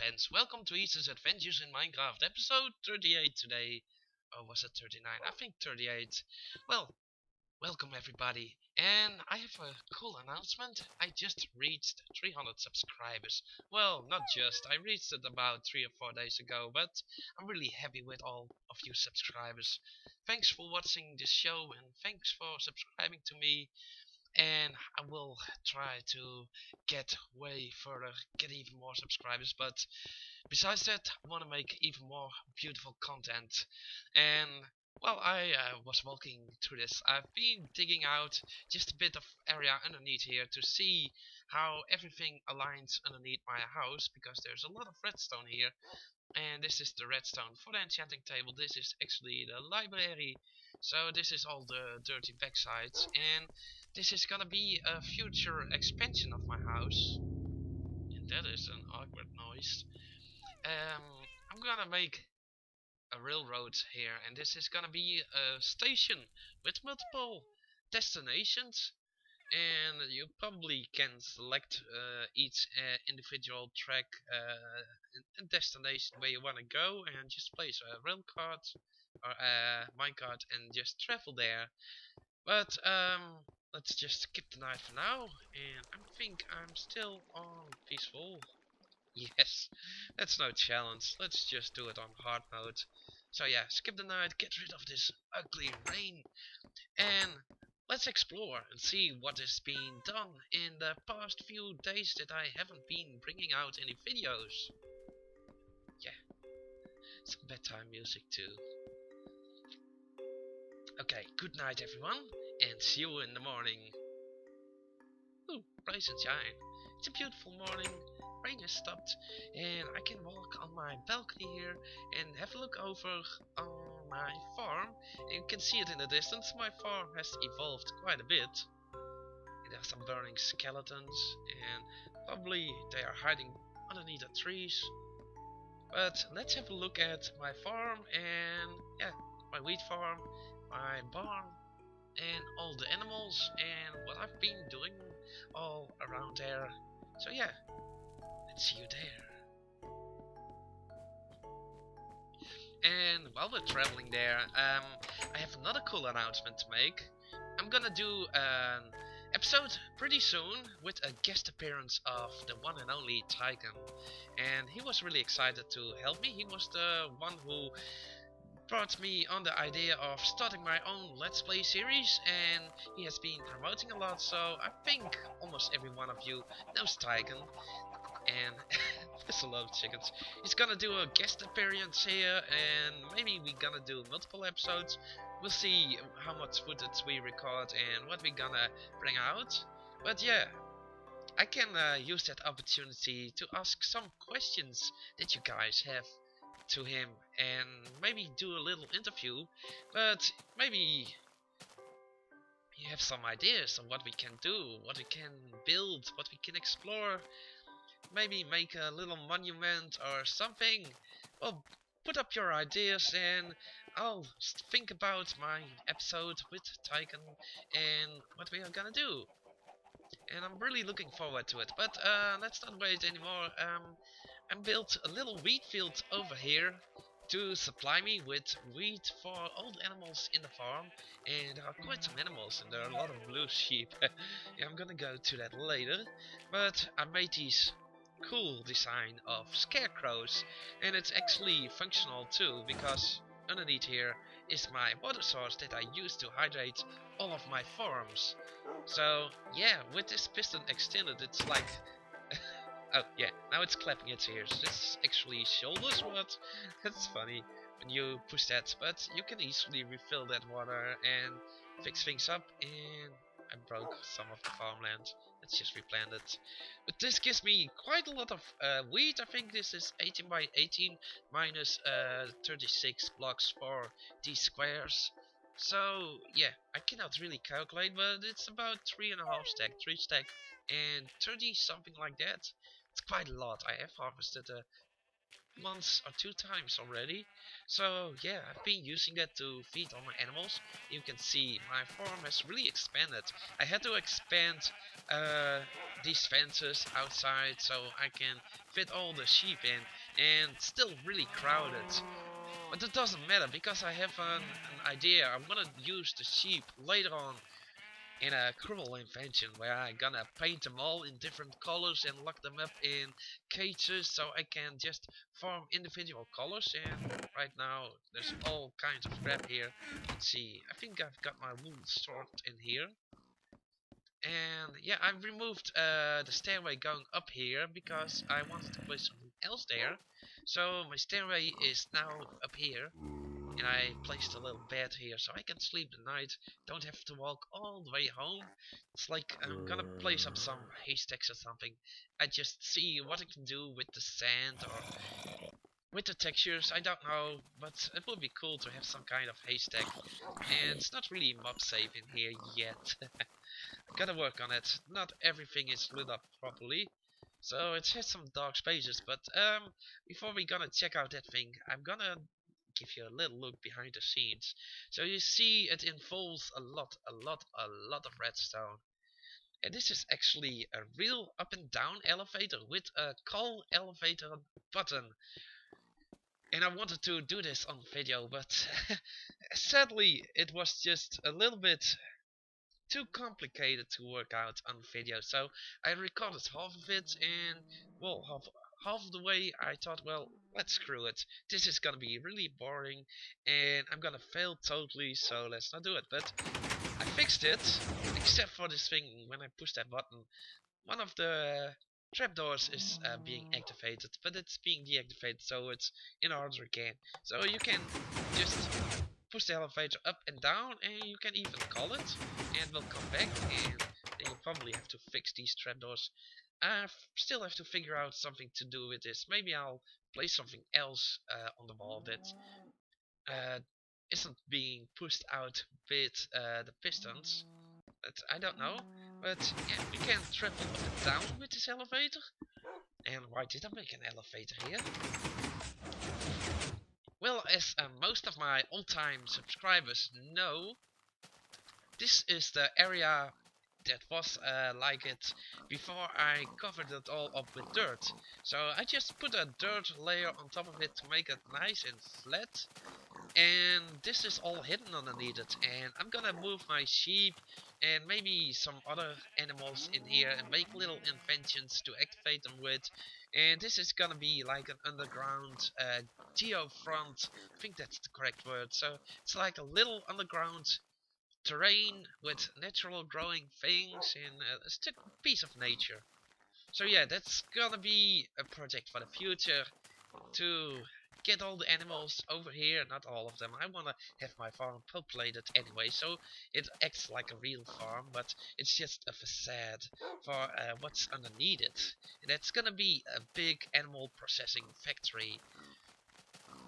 friends, welcome to Eedze's Adventures in Minecraft, episode 38 today. Or was it 39? I think 38. Well, welcome everybody. And I have a cool announcement. I just reached 300 subscribers. Well, not just, I reached it about 3 or 4 days ago, but I'm really happy with all of you subscribers. Thanks for watching this show and thanks for subscribing to me, and I will try to get way further, get even more subscribers. But besides that, I want to make even more beautiful content. And while I was walking through this, I've been digging out just a bit of area underneath here to see how everything aligns underneath my house, because there's a lot of redstone here. And this is the redstone for the enchanting table. This is actually the library. So this is all the dirty backsides, and this is gonna be a future expansion of my house. And that is an awkward noise. Um, I'm gonna make a railroad here, and this is gonna be a station with multiple destinations. And you probably can select each individual track and destination where you want to go, and just place a rail card or a minecart and just travel there. But let's just skip the night for now, and I think I'm still on peaceful. Yes, that's no challenge. Let's just do it on hard mode. So yeah, skip the night, get rid of this ugly rain, and let's explore and see what has been done in the past few days that I haven't been bringing out any videos. Yeah, some bedtime music too. Okay, good night everyone, and see you in the morning. Ooh, rise and shine. It's a beautiful morning. Rain has stopped, and I can walk on my balcony here and have a look over on my farm. You can see it in the distance. My farm has evolved quite a bit. There are some burning skeletons, and probably they are hiding underneath the trees. But let's have a look at my farm, and yeah, my wheat farm, my barn, and all the animals, and what I've been doing all around there. So yeah, let's see you there. And while we're traveling there, I have another cool announcement to make. I'm gonna do an episode pretty soon with a guest appearance of the one and only Tyken. And he was really excited to help me. He was the one who brought me on the idea of starting my own Let's Play series, and he has been promoting a lot, so I think almost every one of you knows Tyken. And there's a lot of chickens. He's gonna do a guest appearance here, and maybe we're gonna do multiple episodes. We'll see how much footage we record and what we're gonna bring out. But yeah, I can use that opportunity to ask some questions that you guys have to him, and maybe do a little interview. But maybe you have some ideas on what we can do, what we can build, what we can explore. Maybe make a little monument or something. Well, put up your ideas, and I'll think about my episode with Tyken and what we are gonna do. And I'm really looking forward to it. But let's not wait anymore. I built a little wheat field over here to supply me with wheat for all the animals in the farm. And there are quite some animals, and there are a lot of blue sheep. Yeah, I'm gonna go to that later. But I made these cool design of scarecrows, and it's actually functional too, because underneath here is my water source that I use to hydrate all of my farms. So yeah, with this piston extended, it's like oh yeah, now it's clapping its ears. This is actually shoulders, but that's funny when you push that. But you can easily refill that water and fix things up. And I broke some of the farmland. Let's just replant it. But this gives me quite a lot of wheat. I think this is 18 by 18 minus 36 blocks for these squares. So yeah, I cannot really calculate, but it's about 3 stack, and 30 something like that. It's quite a lot. I have harvested once or two times already. So yeah, I've been using that to feed all my animals. You can see my farm has really expanded. I had to expand uh, these fences outside so I can fit all the sheep in, and still really crowded. But it doesn't matter because I have an idea. I'm gonna use the sheep later on in a cruel invention where I'm gonna paint them all in different colors and lock them up in cages so I can just farm individual colors. And right now there's all kinds of crap here. Let's see, I think I've got my wool stored in here. And yeah, I've removed the stairway going up here because I wanted to place something else there. So my stairway is now up here, and I placed a little bed here so I can sleep the night, don't have to walk all the way home. It's like I'm gonna place up some haystacks or something. I just see what I can do with the sand or with the textures, I don't know, but it would be cool to have some kind of haystack. And it's not really mob safe in here yet. Gotta work on it. Not everything is lit up properly. So it has some dark spaces, but before we gonna check out that thing, I'm gonna give you a little look behind the scenes. So you see it involves a lot of redstone. And this is actually a real up and down elevator with a call elevator button. And I wanted to do this on video, but sadly it was just a little bit too complicated to work out on video. So I recorded half of it, and well, half of the way I thought, well, let's screw it. This is gonna be really boring, and I'm gonna fail totally. So let's not do it. But I fixed it, except for this thing when I push that button. One of the trapdoors is being activated, but it's being deactivated, so it's in order again. So you can just push the elevator up and down, and you can even call it, and will come back, and then you probably have to fix these trapdoors. Still have to figure out something to do with this. Maybe I'll place something else on the wall that uh, isn't being pushed out with the pistons. But I don't know. But yeah, we can travel up and down with this elevator. And why did I make an elevator here? Well, as most of my old-time subscribers know, this is the area that was like it before I covered it all up with dirt. So I just put a dirt layer on top of it to make it nice and flat. And this is all hidden underneath it. And I'm gonna move my sheep and maybe some other animals in here and make little inventions to activate them with. And this is gonna be like an underground geofront. I think that's the correct word. So it's like a little underground terrain with natural growing things and a stick piece of nature. So yeah, that's gonna be a project for the future to get all the animals over here. Not all of them. I wanna have my farm populated anyway, so it acts like a real farm, but it's just a facade for what's underneath it. And that's gonna be a big animal processing factory.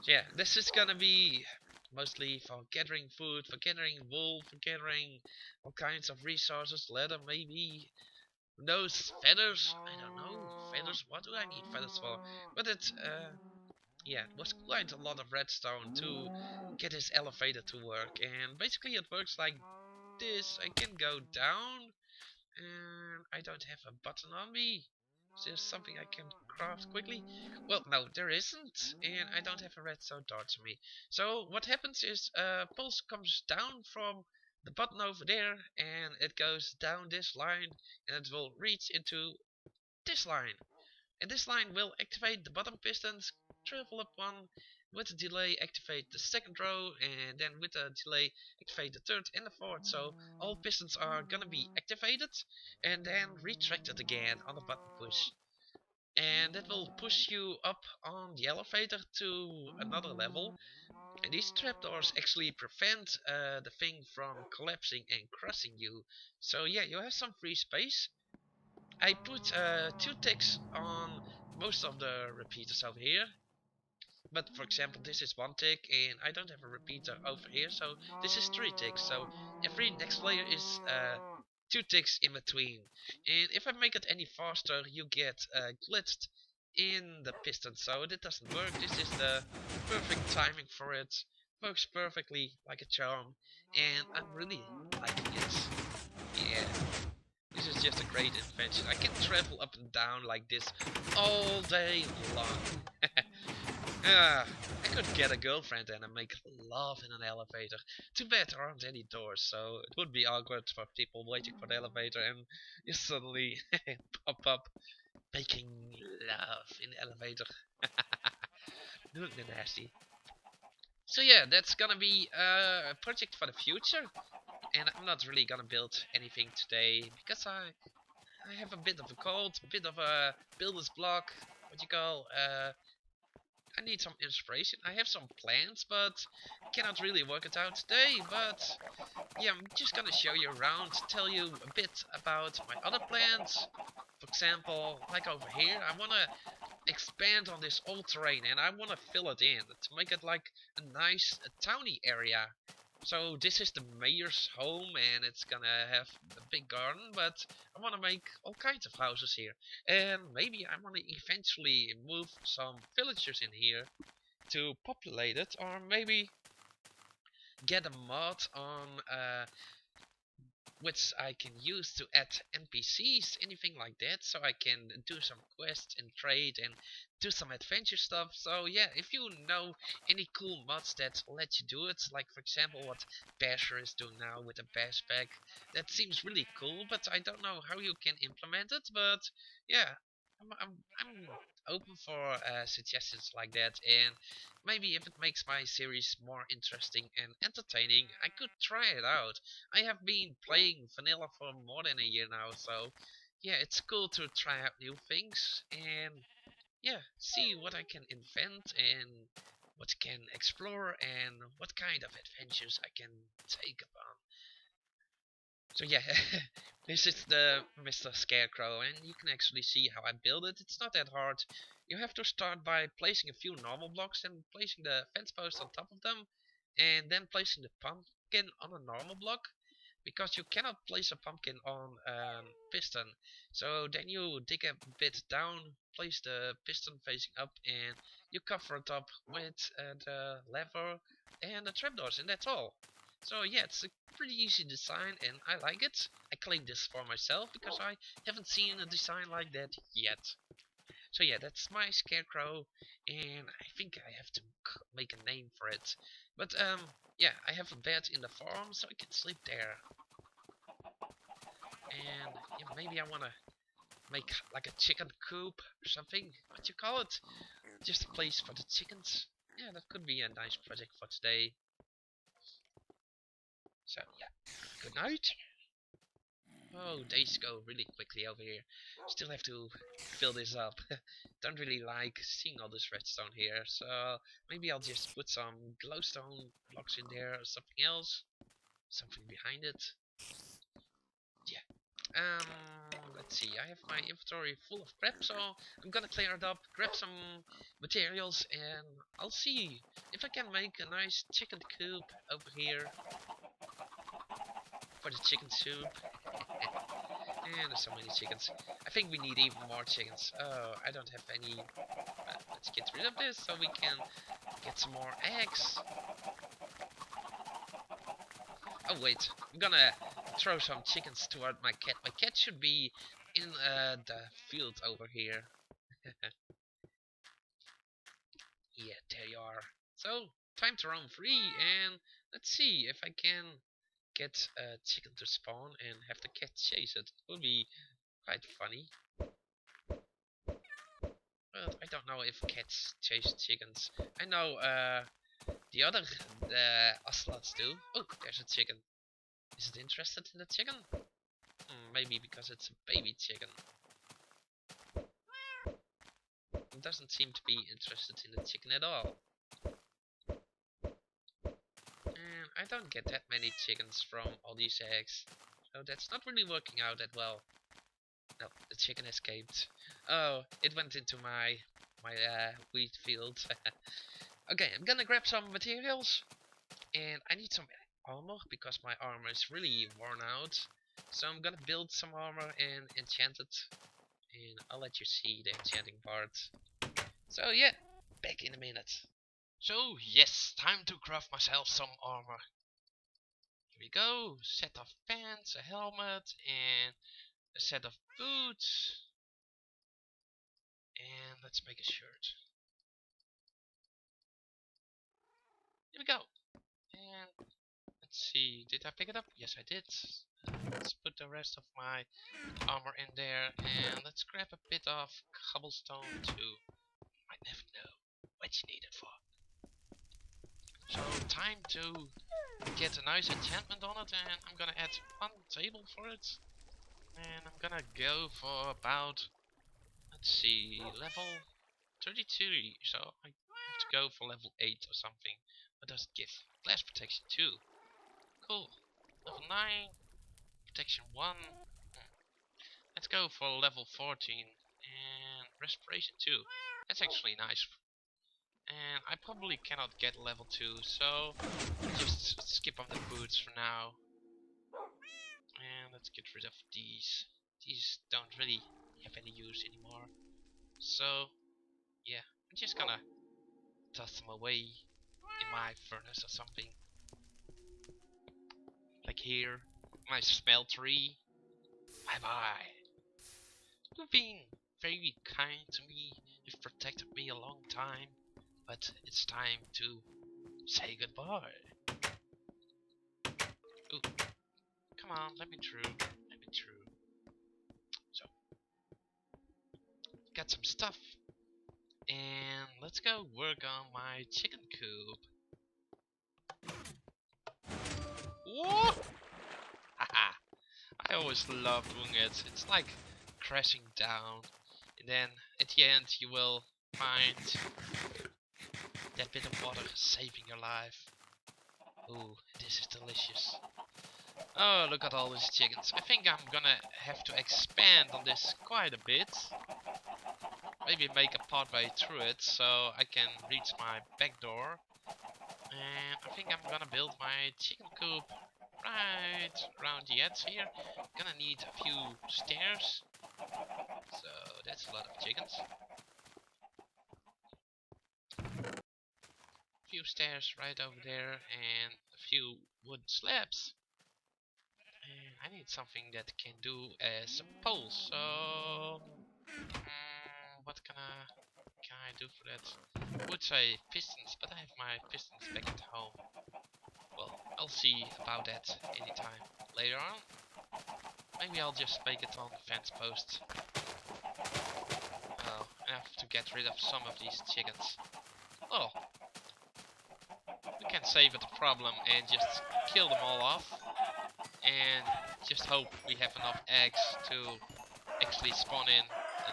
So yeah, this is gonna be mostly for gathering food, for gathering wool, for gathering all kinds of resources, leather maybe. Who knows? Feathers? I don't know. Feathers? What do I need feathers for? But it's yeah, it was quite a lot of redstone to get this elevator to work, and basically it works like this. I can go down, and I don't have a button on me. Is there something I can craft quickly? Well, no, there isn't, and I don't have a redstone torch on me. So what happens is pulse comes down from the button over there, and it goes down this line, and it will reach into this line. And this line will activate the bottom pistons, travel up one, with a delay activate the second row, and then with a delay activate the third and the fourth. So all pistons are gonna be activated and then retracted again on the button push. And that will push you up on the elevator to another level. And these trapdoors actually prevent the thing from collapsing and crushing you. So yeah, you have some free space. I put 2 ticks on most of the repeaters over here. But for example, this is 1 tick, and I don't have a repeater over here, so this is 3 ticks. So every next layer is 2 ticks in between. And if I make it any faster, you get glitched in the piston, so it doesn't work. This is the perfect timing for it. Works perfectly like a charm, and I'm really liking it. Yeah, this is just a great invention. I can travel up and down like this all day long. Ah, I could get a girlfriend and make love in an elevator. Too bad there aren't any doors, so it would be awkward for people waiting for the elevator and you suddenly pop up making love in the elevator. Nasty. So yeah, that's gonna be a project for the future, and I'm not really gonna build anything today because I have a bit of a cold, a bit of a builder's block. What you call I need some inspiration. I have some plans, but cannot really work it out today. But yeah, I'm just gonna show you around, tell you a bit about my other plans. For example, like over here, I wanna expand on this old terrain and I want to fill it in to make it like a nice towny area. So this is the mayor's home and it's gonna have a big garden, but I want to make all kinds of houses here. And maybe I want to eventually move some villagers in here to populate it, or maybe get a mod on which I can use to add NPCs, anything like that, so I can do some quests and trade and do some adventure stuff. So yeah, if you know any cool mods that let you do it, like for example what Basher is doing now with the bash pack, that seems really cool, but I don't know how you can implement it. But yeah, I'm open for suggestions like that, and maybe if it makes my series more interesting and entertaining, I could try it out. I have been playing vanilla for more than a year now, so yeah, it's cool to try out new things and yeah, see what I can invent and what I can explore and what kind of adventures I can take upon. So yeah, this is the Mr. Scarecrow, and you can actually see how I build it. It's not that hard. You have to start by placing a few normal blocks and placing the fence post on top of them, and then placing the pumpkin on a normal block, because you cannot place a pumpkin on a piston. So then you dig a bit down, place the piston facing up, and you cover it up with the lever and the trapdoors, and that's all. So yeah, it's a pretty easy design and I like it. I claim this for myself because I haven't seen a design like that yet. So yeah, that's my scarecrow, and I think I have to make a name for it. But yeah, I have a bed in the farm so I can sleep there. And yeah, maybe I wanna make like a chicken coop or something. What you call it? Just a place for the chickens. Yeah, that could be a nice project for today. So yeah, good night. Oh, days go really quickly over here. Still have to fill this up. Don't really like seeing all this redstone here, so maybe I'll just put some glowstone blocks in there or something else. Something behind it. Yeah. Let's see. I have my inventory full of crap, so I'm gonna clear it up, grab some materials, and I'll see if I can make a nice chicken coop over here for the chicken soup. And there's so many chickens. I think we need even more chickens. Oh, I don't have any. Let's get rid of this so we can get some more eggs. Oh wait, I'm gonna throw some chickens toward my cat. My cat should be in the field over here. Yeah, there you are. So, time to roam free, and let's see if I can get a chicken to spawn and have the cat chase it. It would be quite funny. But I don't know if cats chase chickens. I know the other ocelots do. Oh, there's a chicken. Is it interested in the chicken? Maybe because it's a baby chicken. It doesn't seem to be interested in the chicken at all. And I don't get that many chickens from all these eggs. So that's not really working out that well. No, the chicken escaped. Oh, it went into my wheat field. Okay, I'm gonna grab some materials. And I need some armor because my armor is really worn out. So I'm gonna build some armor and enchant it. and I'll let you see the enchanting parts. So yeah, back in a minute. So yes, time to craft myself some armor. Here we go, set of pants, a helmet, and a set of boots. And let's make a shirt. Here we go. And let's see, did I pick it up? Yes, I did. Let's put the rest of my armor in there, and let's grab a bit of cobblestone too. Might never know what you need it for. So time to get a nice enchantment on it, and I'm gonna add one table for it. And I'm gonna go for about, let's see, level 33. So I have to go for level 8 or something. What does it give? Glass protection 2. Cool. Level 9. Protection 1. Let's go for level 14. And respiration 2. That's actually nice. And I probably cannot get level 2, so just skip on the boots for now. And let's get rid of these. These don't really have any use anymore. So, yeah, I'm just gonna toss them away in my furnace or something. Like here, my smeltery. Bye bye. You've been very kind to me. You've protected me a long time. But it's time to say goodbye. Ooh, come on, let me through. Let me through. So, got some stuff. And let's go work on my chicken coop. Whoa! Haha! I always love doing it. It's like crashing down. And then at the end you will find that bit of water saving your life. Ooh, this is delicious. Oh, look at all these chickens. I think I'm gonna have to expand on this quite a bit. Maybe make a pathway through it so I can reach my back door. And I think I'm gonna build my chicken coop right around the edge here. Gonna need a few stairs. So that's a lot of chickens. A few stairs right over there and a few wood slabs. And I need something that can do as a pole, so what can I do for that? I would say pistons, but I have my pistons back at home. Well, I'll see about that anytime later on. Maybe I'll just make it on the fence post. Oh, I have to get rid of some of these chickens. Oh, we can save it a problem and just kill them all off. And just hope we have enough eggs to actually spawn in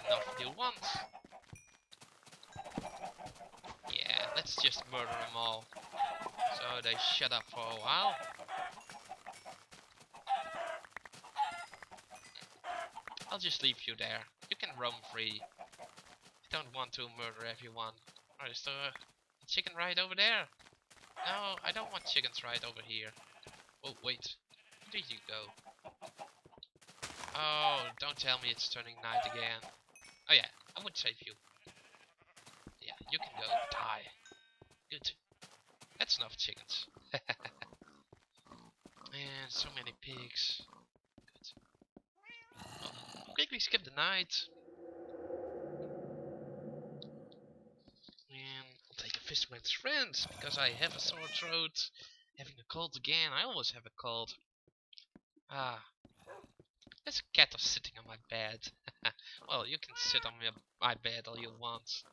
enough new ones. Yeah, let's just murder them all. So they shut up for a while. I'll just leave you there. You can roam free. I don't want to murder everyone. Oh, is there a chicken right over there? No, I don't want chickens right over here. Oh, wait. Where did you go? Oh, don't tell me it's turning night again. Oh yeah, I would save you. Yeah, you can go. Die. Good. That's enough chickens. And so many pigs. Good. Well, quickly skip the night. And I'll take a fisherman's friend, because I have a sore throat. Having a cold again. I always have a cold. Ah. There's a cat sitting on my bed. Well, you can sit on my bed all you want.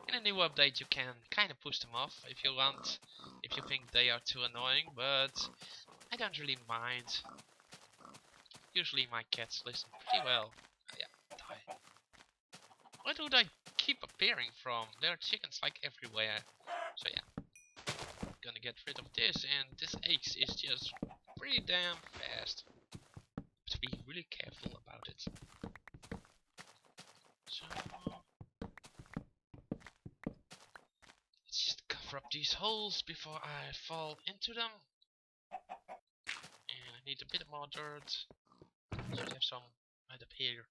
In a new update you can kind of push them off if you want, if you think they are too annoying, but I don't really mind. Usually my cats listen pretty well. Oh, yeah, die. Where do they keep appearing from? There are chickens like everywhere. So yeah, gonna get rid of this, and this axe is just pretty damn fast. To be really careful about it. So let's just cover up these holes before I fall into them. And I need a bit more dirt. Should have some right up here.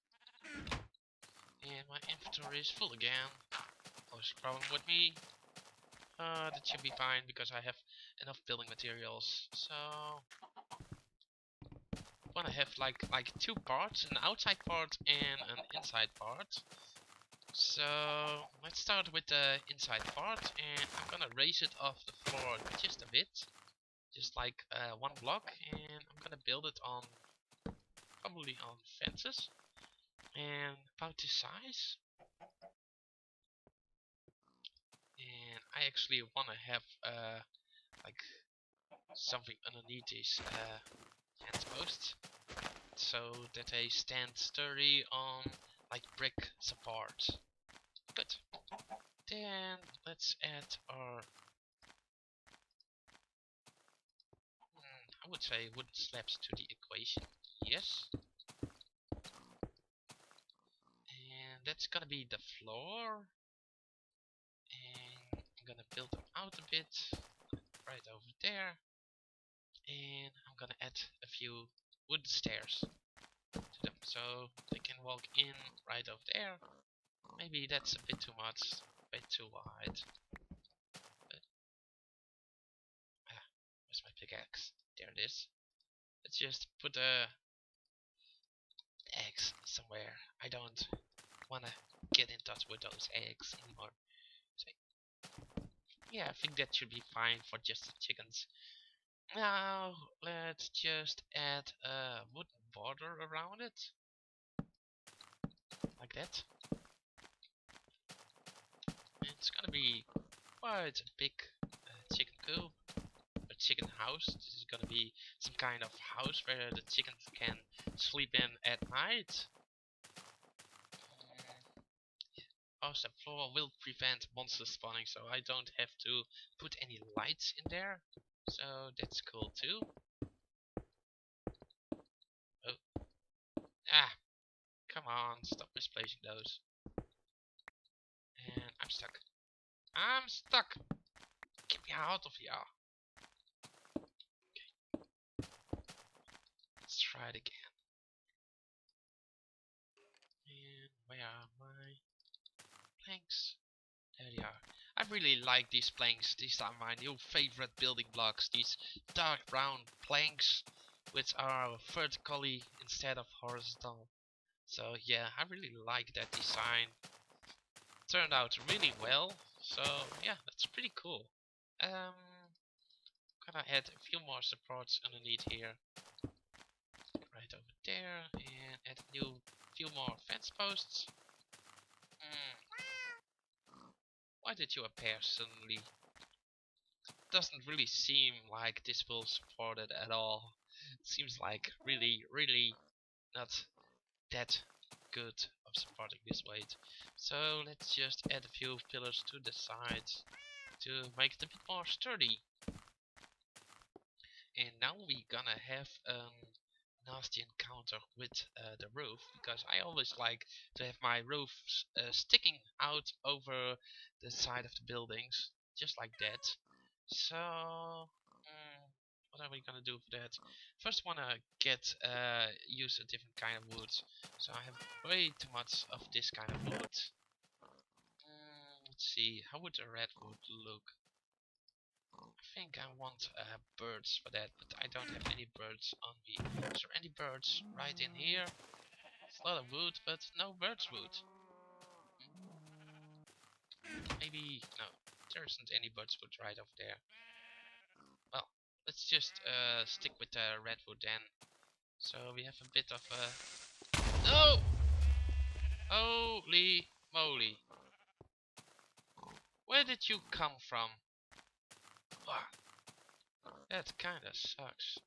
And my inventory is full again. Always a problem with me. That should be fine because I have enough building materials. So I wanna have like two parts, an outside part and an inside part. So let's start with the inside part, and I'm gonna raise it off the floor just a bit, just like one block, and I'm gonna build it on probably on fences, and about this size. And I actually wanna have like something underneath these fence posts, so that they stand sturdy on like brick support. Good. Then let's add our I would say wooden slabs to the equation. Yes. And that's gonna be the floor. And I'm gonna build them out a bit. Right over there. And I'm gonna add a few wooden stairs to them. So they can walk in right over there. Maybe that's a bit too much. A bit too wide. But, where's my pickaxe? There it is. Let's just put the eggs somewhere. I don't wanna get in touch with those eggs anymore. So, yeah, I think that should be fine for just the chickens. Now let's just add a wooden border around it, like that. It's gonna be quite a big chicken coop, a chicken house. This is gonna be some kind of house where the chickens can sleep in at night. Also, floor will prevent monsters spawning, so I don't have to put any lights in there. So that's cool too. Oh, come on, stop misplacing those. And I'm stuck. I'm stuck. Get me out of here. Okay, let's try it again. And where are my planks? There they are. I really like these planks. These are my new favorite building blocks. These dark brown planks, which are vertically instead of horizontal. So yeah, I really like that design. Turned out really well. So yeah, that's pretty cool. Gonna add a few more supports underneath here. Right over there, and add a few more fence posts. Why did you appear suddenly? Doesn't really seem like this will support it at all. It seems like really not that good of supporting this weight. So let's just add a few pillars to the sides to make it a bit more sturdy. And now we're gonna have nasty encounter with the roof, because I always like to have my roofs sticking out over the side of the buildings, just like that. So what are we gonna do for that? First wanna get use a different kind of wood. So I have way too much of this kind of wood. Let's see, how would a redwood look? I think I want birds for that, but I don't have any birds on me. Is there any birds right in here? It's a lot of wood, but no birds wood. Maybe, no, there isn't any birds wood right over there. Well, let's just stick with the redwood then. So we have a bit of a... No! Holy moly. Where did you come from? Wow. That kinda sucks.